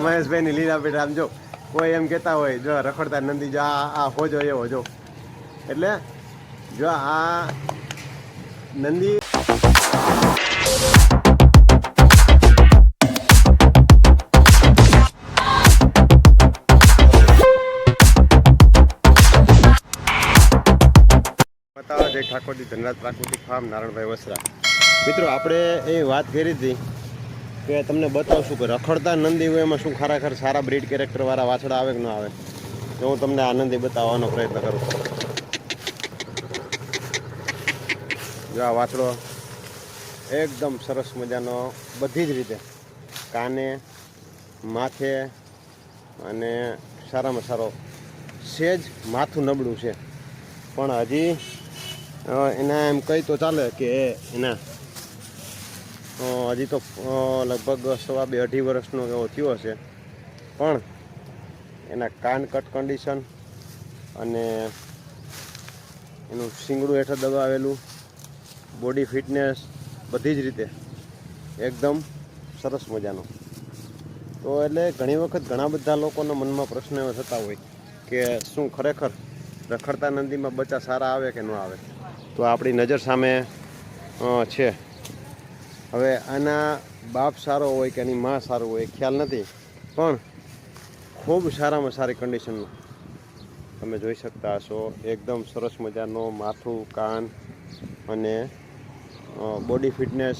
મહેશભાઈ ની લીલા પેટ આમ જો કોઈ એમ કહેતા હોય જો રખડતા નંદી જો આ હોજો એવો જો એટલે જો આ નંદી જય ઠાકોરજી ધનરાજ પ્રાકૃતિક ફાર્મ નારાયણભાઈ વસરા। મિત્રો આપણે એ વાત કરી હતી કે તમને બતાવશું કે રખડતા નંદી હોય એમાં શું ખરેખર સારા બ્રીડ કેરેક્ટરવાળા વાછડા આવે કે ન આવે, તો હું તમને આ નંદી બતાવવાનો પ્રયત્ન કરું। જો આ વાછડો એકદમ સરસ મજાનો બધી જ રીતે કાને માથે અને સારામાં સારો સેજ માથું નબળું છે, પણ હજી એના એમ કહી તો ચાલે કે એના હજી તો લગભગ 2.5 વર્ષનો એવો થયો હશે, પણ એના કાન કટ કન્ડિશન અને એનું શીંગડું હેઠળ દબાવેલું બોડી ફિટનેસ બધી જ રીતે એકદમ સરસ મજાનો। તો એટલે ઘણી વખત ઘણા બધા લોકોના મનમાં પ્રશ્ન એવા થતા હોય કે શું ખરેખર રખડતા નંદીમાં બચ્ચા સારા આવે કે ન આવે, તો આપણી નજર સામે છે। હવે આના બાપ સારો હોય કે એની માં સારું હોય ખ્યાલ નથી, પણ ખૂબ સારામાં સારી કન્ડિશનમાં તમે જોઈ શકતા હશો। એકદમ સરસ મજાનો માથું, કાન અને બોડી ફિટનેસ,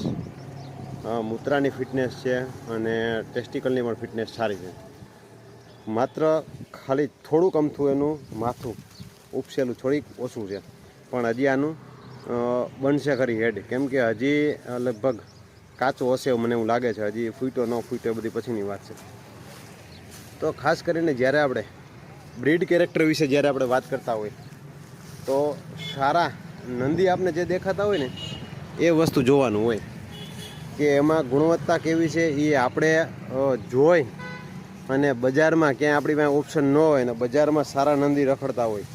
મૂત્રાની ફિટનેસ છે અને ટેસ્ટિકલની પણ ફિટનેસ સારી છે। માત્ર ખાલી થોડુંક અમથું એનું માથું ઉપસેલું થોડીક ઓછું છે, પણ હજી આનું બનશે ખરી હેડ, કેમ કે હજી લગભગ કાચો હશે મને એવું લાગે છે, હજી ફૂટ્યો ન ફૂટ્યો બધી પછીની વાત છે। તો ખાસ કરીને જ્યારે આપણે બ્રીડ કેરેક્ટર વિશે જ્યારે આપણે વાત કરતા હોય તો સારા નંદી આપણે જે દેખાતા હોય ને એ વસ્તુ જોવાનું હોય કે એમાં ગુણવત્તા કેવી છે એ આપણે જોઈ અને બજારમાં ક્યાંય આપણી પાસે ઓપ્શન ન હોય ને બજારમાં સારા નંદી રખડતા હોય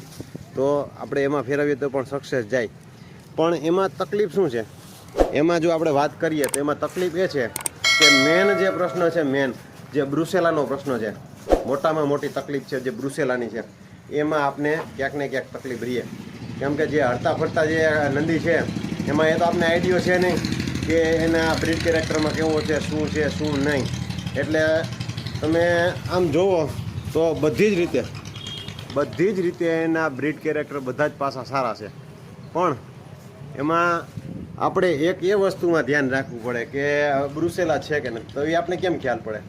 તો આપણે એમાં ફેરવીએ તો પણ સક્સેસ જાય। પણ એમાં તકલીફ શું છે, એમાં જો આપણે વાત કરીએ તો એમાં તકલીફ એ છે કે મેન જે પ્રશ્ન છે, મેન જે બ્રુસેલાનો પ્રશ્ન છે, મોટામાં મોટી તકલીફ છે જે બ્રુસેલાની છે, એમાં આપણે ક્યાંક ને ક્યાંક તકલીફ રહીએ, કેમ કે જે હરતા ફરતા જે નંદી છે એમાં એ તો આપણે આઈડિયો છે નહીં કે એના બ્રીડ કેરેક્ટરમાં કેવો છે, શું નહીં। એટલે તમે આમ જુઓ તો બધી જ રીતે એના બ્રીડ કેરેક્ટર બધા જ પાસા સારા છે, પણ એમાં આપણે એક એ વસ્તુમાં ધ્યાન રાખવું પડે કે બ્રુસેલા છે કે નથી, તો એ આપણે કેમ ખ્યાલ પડે,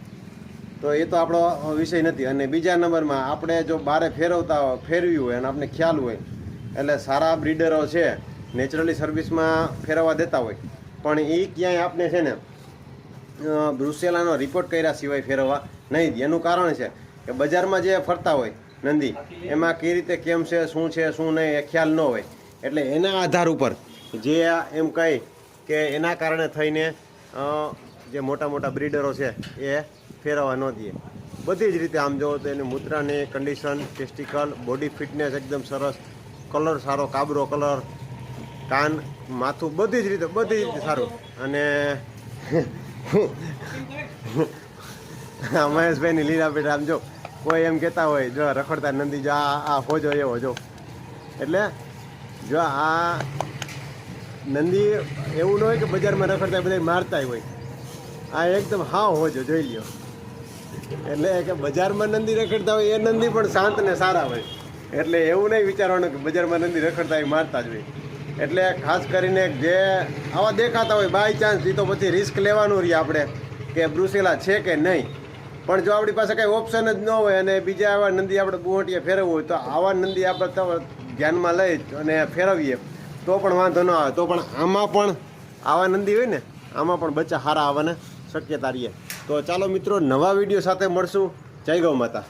તો એ તો આપણો વિષય નથી। અને બીજા નંબરમાં આપણે જો બારે ફેરવ્યું હોય અને આપણે ખ્યાલ હોય, એટલે સારા બ્રીડરો છે નેચરલી સર્વિસમાં ફેરવવા દેતા હોય, પણ એ ક્યાંય આપણે છે ને બ્રુસેલાનો રિપોર્ટ કર્યા સિવાય ફેરવવા નહીં દે। એનું કારણ છે કે બજારમાં જે ફરતા હોય નંદી એમાં કઈ રીતે કેમ છે શું નહીં એ ખ્યાલ ન હોય, એટલે એના આધાર ઉપર જે એમ કહે કે એના કારણે થઈને જે મોટા મોટા બ્રીડરો છે એ ફેરવવા ન દે। બધી જ રીતે આમ જુઓ તો એની મૂત્રાની કન્ડિશન, ટેસ્ટિકલ, બોડી ફિટનેસ એકદમ સરસ, કલર સારો, કાબરો કલર, કાન, માથું બધી જ રીતે સારું। અને મહેશભાઈની લીલા પેટ આમ જો કોઈ એમ કહેતા હોય જો રખડતા નંદી જો આ હોજો એવો જો એટલે જો આ નંદી એવું ન હોય કે બજારમાં રખડતા બધા મારતા હોય, આ એકદમ હાવ હોજો જોઈ લ્યો। એટલે કે બજારમાં નંદી રખડતા હોય એ નંદી પણ શાંત ને સારા હોય, એટલે એવું નહીં વિચારવાનું કે બજારમાં નંદી રખડતા હોય મારતા જ હોય। એટલે ખાસ કરીને જે આવા દેખાતા હોય બાય ચાન્સ એ તો પછી રિસ્ક લેવાનું રહીએ આપણે કે બ્રુસેલા છે કે નહીં, પણ જો આપણી પાસે કાંઈ ઓપ્શન જ ન હોય અને બીજા આવા નંદી આપણે બુહટીએ ફેરવવું હોય તો આવા નંદી આપણે ધ્યાનમાં લઈ અને ફેરવીએ તો પણ વાંધો ન આવે। તો પણ આમાં પણ આવા નંદી હોય ને આમાં પણ બચ્ચા સારા આવવાના શક્યતા રહીએ। તો ચાલો મિત્રો નવા વિડીયો સાથે મળશું। જય ગૌ માતા।